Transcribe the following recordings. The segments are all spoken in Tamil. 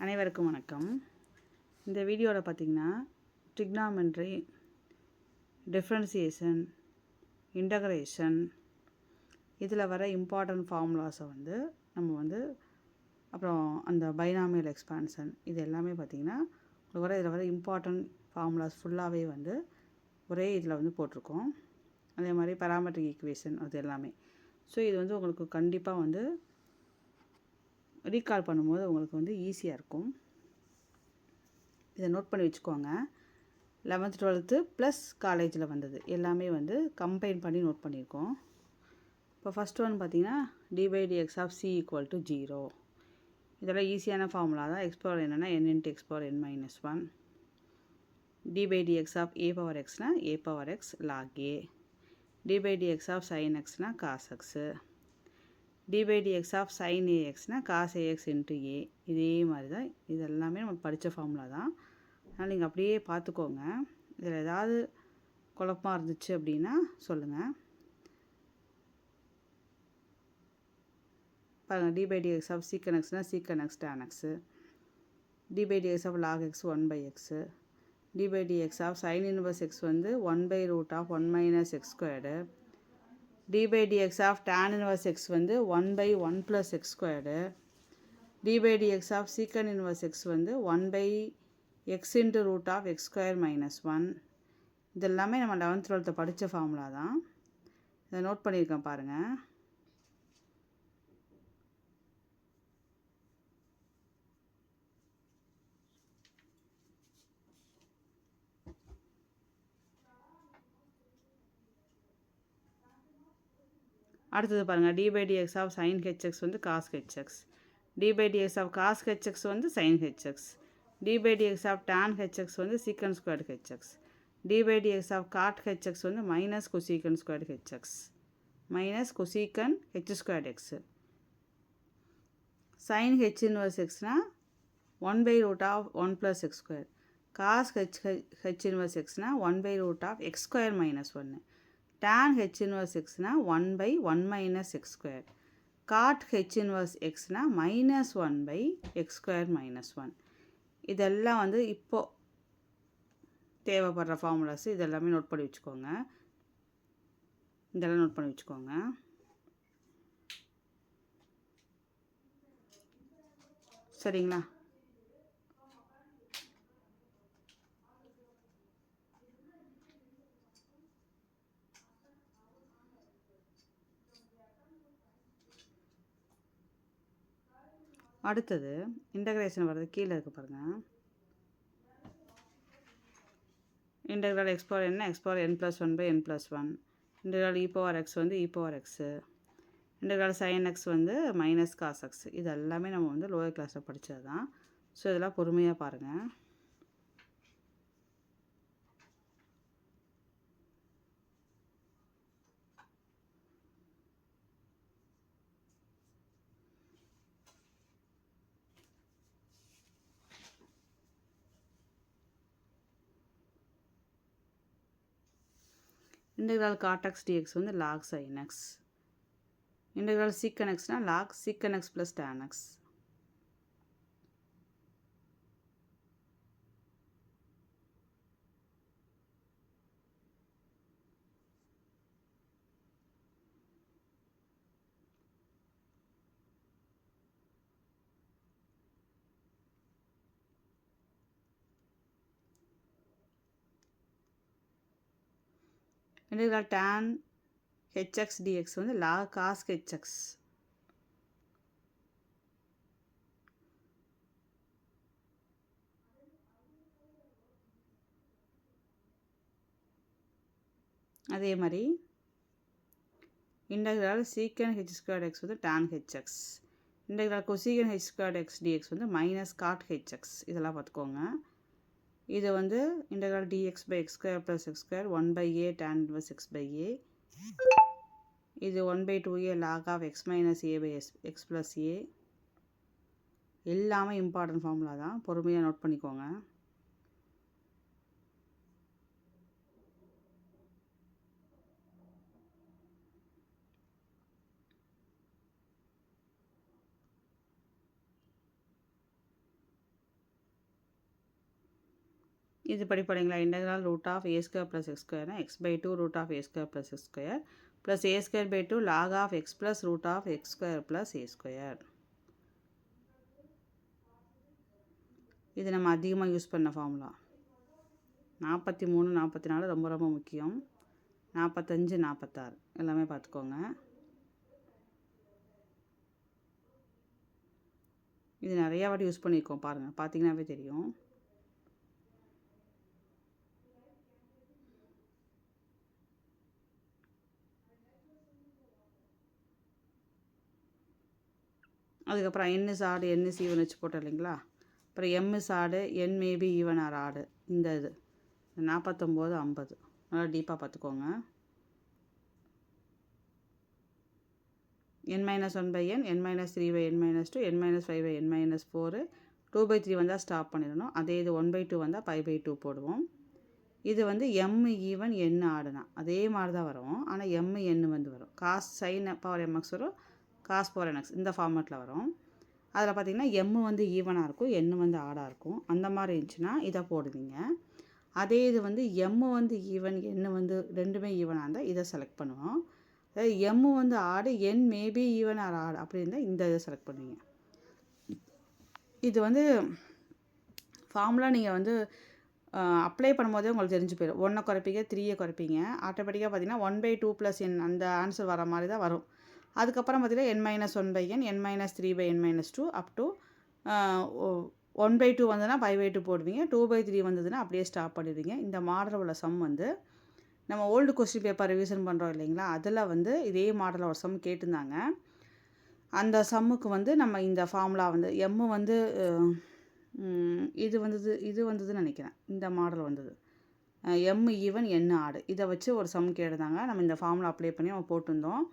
அனைவருக்கும் வணக்கம். இந்த வீடியோவில் பார்த்திங்கன்னா ட்ரிக்னாமெட்ரி, டிஃப்ரென்சியேஷன், இன்டகிரேஷன் இதில் வர இம்பார்ட்டன்ட் ஃபார்முலாஸை நம்ம அப்புறம் அந்த பைனாமியல் எக்ஸ்பான்ஷன் இது எல்லாமே பார்த்திங்கன்னா இதில் வர இம்பார்ட்டன்ட் ஃபார்முலாஸ் ஃபுல்லாகவே ஒரே இதில் போட்டிருக்கோம். அதே மாதிரி பராமெட்ரிக் ஈக்குவேஷன் அது எல்லாமே. ஸோ இது உங்களுக்கு கண்டிப்பாக ரீகால் பண்ணும்போது உங்களுக்கு ஈஸியாக இருக்கும். இதை நோட் பண்ணி வச்சுக்கோங்க. 11th 12th ப்ளஸ் காலேஜில் வந்தது எல்லாமே கம்பைன் பண்ணி நோட் பண்ணியிருக்கோம். இப்போ ஃபஸ்ட் ஒன் பார்த்திங்கன்னா d/dx of c equal to 0. இதெல்லாம் ஈஸியான ஃபார்முலா தான். எக்ஸ்பவர் என்னென்னா n × (x⁻n - 1). d/dx of a power எக்ஸ்னா a power x log a. d/dx of sin xனா cos x. d/dx of sin ax cos ax × a. இதே மாதிரி தான் இது எல்லாமே நம்ம படித்த ஃபார்முலா தான். அதனால் நீங்கள் அப்படியே பார்த்துக்கோங்க. இதில் ஏதாவது குழப்பமாக இருந்துச்சு அப்படின்னா சொல்லுங்கள். பாருங்கள், d/dx of sec x sec x tan x. d/dx of log x 1/x. d/dx of sin inverse x 1/√(1 - x²). d/dx of tan inverse x 1/1 + x². d/dx of secant inverse x 1/x × (x² - 1). இதெல்லாமே நம்ம 11th 12th படித்த ஃபார்முலா தான். இதை நோட் பண்ணியிருக்கேன் பாருங்கள். அடுத்தது பாருங்கள், d/dx of sin hx cos hx. d/dx of cos hx sin hx. d/dx of tan hx secant² hx. d/dx of cot hx minus cosecant² hx. minus cosecant h²x. sin h inverse x 1/√(1 + x²). cos h inverse x 1/√(x² - 1). tan h inverse x 1/1 - x². cot h inverse x -1/x² - 1. இதெல்லாம் இப்போது தேவைப்படுற ஃபார்முலாஸ். இதெல்லாமே நோட் பண்ணி வச்சுக்கோங்க. இதெல்லாம் நோட் பண்ணி வச்சுக்கோங்க. சரிங்களா? அடுத்தது இன்டகிரேஷன் வர்றது கீழே இருக்குது பாருங்கள். இன்டெக்ரல் x பவர் என்ன x power n + 1/n + 1. Integral e power x e power x. Integral sin x minus cos x. இது எல்லாமே நம்ம லோயர் கிளாஸில் படித்தது தான். ஸோ இதெல்லாம் பொறுமையாக பாருங்கள். integral cot x dx log sin x. integral secant x log secant x plus tan x. integral tan hx dx log cos hx. அதே மாதிரி integral secant h² x tan hx. integral cosecant h² x dx minus cot hx. இதெல்லாம் பார்த்துக்கோங்க. இது integral dx/x² + x² 1/a tan inverse x/a. இது 1/2a log of x - a/x + a. எல்லாமே இம்பார்ட்டன்ட் ஃபார்முலா தான். பொறுமையாக நோட் பண்ணிக்கோங்க. இது படிப்பீங்களா? Integral root of a square plus x ஸ்கொயர்னா x/2 root of a square plus x square plus a square by 2 log of x plus root of x square plus a square. இது நம்ம அதிகமாக யூஸ் பண்ண ஃபார்முலா. 43 44 ரொம்ப ரொம்ப முக்கியம். 45 46 எல்லாமே பார்த்துக்கோங்க. இது நிறையா வாட்டி யூஸ் பண்ணியிருக்கோம் பாருங்கள், பார்த்தீங்கன்னாவே தெரியும். அதுக்கப்புறம் n is odd n is even வச்சு போட்டோம் இல்லைங்களா. அப்புறம் m is odd n may be even or odd. இந்த இது 49 50 நல்லா டீப்பாக பார்த்துக்கோங்க. n-1/n n-3/n -2 n-5/n -4 2/3 வந்தால் ஸ்டாப் பண்ணிடணும். அதே இது 1/2 வந்தால் π/2 போடுவோம். இது வந்து m ஈவன் n ஆடுனா அதே மாதிரி தான் வரும். ஆனால் m n வந்து வரும். காஸ் sin பவர் mx வரும், காஸ் பவர் nx இந்த ஃபார்மேட்டில் வரும். அதில் பார்த்திங்கன்னா m வந்து ஈவனாக இருக்கும், n வந்து ஆடாக இருக்கும். அந்த மாதிரி இருந்துச்சுன்னா இதை போடுவீங்க. அதே இது வந்து m வந்து ஈவன் n வந்து ரெண்டுமே ஈவனாக இருந்தால் இதை செலக்ட் பண்ணுவோம். அதாவது m வந்து ஆடு n மேபி ஈவன் ஆர் ஆடு அப்படி இருந்தால் இந்த இதை செலக்ட் பண்ணுவீங்க. இது வந்து ஃபார்முலா நீங்கள் வந்து அப்ளை பண்ணும்போதே உங்களுக்கு தெரிஞ்சு போயிடும். 1 குறைப்பீங்க, 3 குறைப்பீங்க, ஆட்டோமேட்டிக்காக பார்த்தீங்கன்னா 1/2 + n அந்த ஆன்சர் வர மாதிரி தான் வரும். அதுக்கப்புறம் பார்த்தீங்கன்னா n-1/n n-3/n -2 அப் டு 1/2 வந்ததுன்னா π/2 போடுவீங்க, 2/3 வந்ததுன்னா அப்படியே ஸ்டாப் பண்ணிடுவீங்க. இந்த மாடலில் உள்ள சம் வந்து நம்ம ஓல்டு கொஸ்டின் பேப்பர் ரிவிஷன் பண்ணுறோம் இல்லைங்களா, அதில் வந்து இதே மாடலில் ஒரு சம் கேட்டிருந்தாங்க. அந்த சம்முக்கு வந்து நம்ம இந்த ஃபார்முலா வந்து m வந்து இது வந்ததுன்னு நினைக்கிறேன். இந்த மாடல் வந்தது m ஈவன் n ஆடு இதை வச்சு ஒரு சம் கேட்டிருந்தாங்க. நம்ம இந்த ஃபார்முலா அப்ளை பண்ணி நம்ம போட்டிருந்தோம்.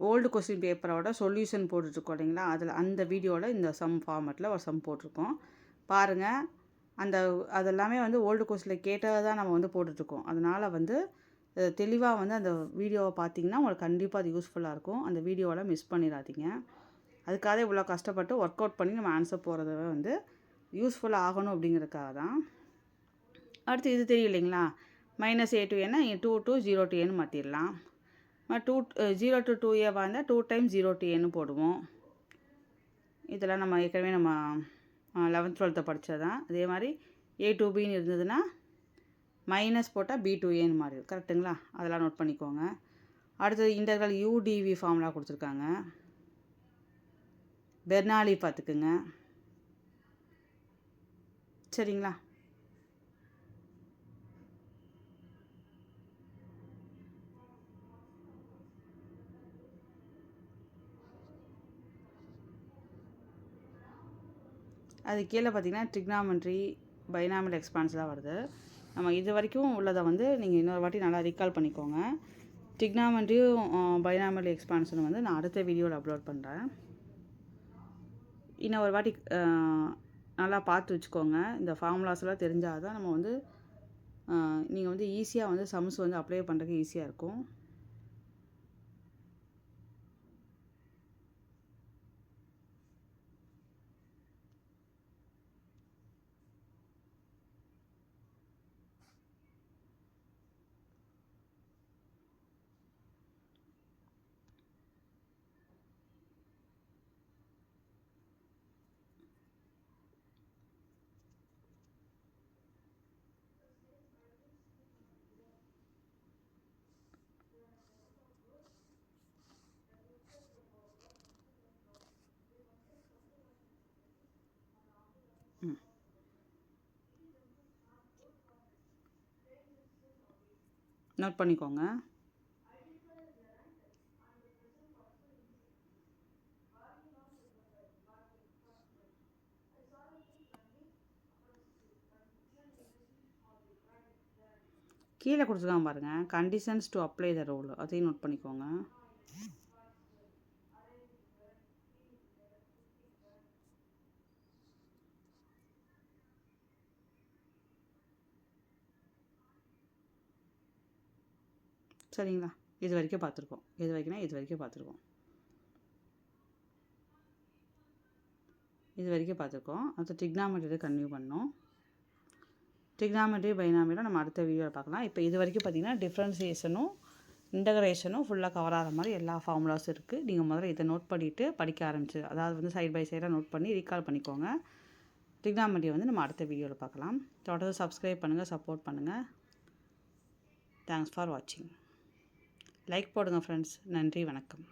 ஓல்டு கொஸ்டின் பேப்பரோட சொல்யூஷன் போட்டுட்ருக்கோம் இல்லைங்களா, அதில் அந்த வீடியோவில் இந்த சம் ஃபார்மேட்டில் ஒரு சம் போட்டிருக்கோம் பாருங்கள். அதெல்லாமே வந்து ஓல்டு கொஸ்டினில் கேட்டதை தான் நம்ம வந்து போட்டுட்ருக்கோம். அதனால் வந்து தெளிவாக வந்து அந்த வீடியோவை பார்த்தீங்கன்னா உங்களுக்கு கண்டிப்பாக அது யூஸ்ஃபுல்லாக இருக்கும். அந்த வீடியோவில் மிஸ் பண்ணிடாதீங்க. அதுக்காக இவ்வளோ கஷ்டப்பட்டு ஒர்க் அவுட் பண்ணி நம்ம ஆன்சர் போகிறத வந்து யூஸ்ஃபுல்லாக ஆகணும் அப்படிங்கிறதுக்காக தான். அடுத்து இது தெரியும் இல்லைங்களா, -a to n 2 to 0 to n மாற்றிடலாம். 0 to 2a வந்தால் 2 times 0 to n போடுவோம். இதெல்லாம் நம்ம ஏற்கனவே நம்ம 11th 12th படித்தது தான். அதே மாதிரி a to bன்னு இருந்ததுன்னா மைனஸ் போட்டால் b to a மாதிரி கரெக்டுங்களா, அதெல்லாம் நோட் பண்ணிக்கோங்க. அடுத்தது இன்டெக்ரல் u dv ஃபார்முலா கொடுத்துருக்காங்க. பெர்னாலி பார்த்துக்குங்க சரிங்களா. அது கீழே பார்த்தீங்கன்னா ட்ரிக்னாமெட்ரி பைனாமியல் எக்ஸ்பான்ஸ்லாம் வருது. நம்ம இது வரைக்கும் உள்ளதை வந்து நீங்கள் இன்னொரு வாட்டி நல்லா ரீகால் பண்ணிக்கோங்க. ட்ரிக்னாமெட்ரியும் பைனாமியல் எக்ஸ்பான்ஷன் வந்து நான் அடுத்த வீடியோவில் அப்லோட் பண்ணுறேன். இன்னும் ஒரு வாட்டி நல்லா பார்த்து வச்சுக்கோங்க. இந்த ஃபார்முலாஸ்லாம் தெரிஞ்சால் தான் நம்ம வந்து நீங்கள் வந்து ஈஸியாக வந்து சம்ஸ் வந்து அப்ளை பண்ணுறதுக்கு ஈஸியாக இருக்கும். நோட் பண்ணிக்கோங்க. கீழே கொடுத்துருக்காங்க பாருங்கள், conditions to apply the rule, அதையும் நோட் பண்ணிக்கோங்க. சரிங்களா, இது வரைக்கும் பார்த்துருக்கோம். இது வரைக்கும் பார்த்துருக்கோம். அடுத்து ட்ரிக்னாமெட்ரி கன்டினியூ பண்ணோம். ட்ரிக்னாமெட்ரி பைனாமியலும் நம்ம அடுத்த வீடியோவில் பார்க்கலாம். இப்போ இது வரைக்கும் பார்த்திங்கன்னா டிஃப்ரென்சியேஷனும் இன்டகிரேஷனும் ஃபுல்லாக கவர் ஆகிற மாதிரி எல்லா ஃபார்முலாஸும் இருக்குது. நீங்கள் முதல்ல இதை நோட் பண்ணிவிட்டு படிக்க ஆரம்பிச்சு, அதாவது வந்து சைட் பை சைடாக நோட் பண்ணி ரீகால் பண்ணிக்கோங்க. ட்ரிக்னாமெட்ரி வந்து நம்ம அடுத்த வீடியோவில் பார்க்கலாம். தொடர்ந்து சப்ஸ்கிரைப் பண்ணுங்கள், சப்போர்ட் பண்ணுங்கள். தேங்க்ஸ் ஃபார் வாட்சிங். லைக் போடுங்க ஃப்ரெண்ட்ஸ். நன்றி, வணக்கம்.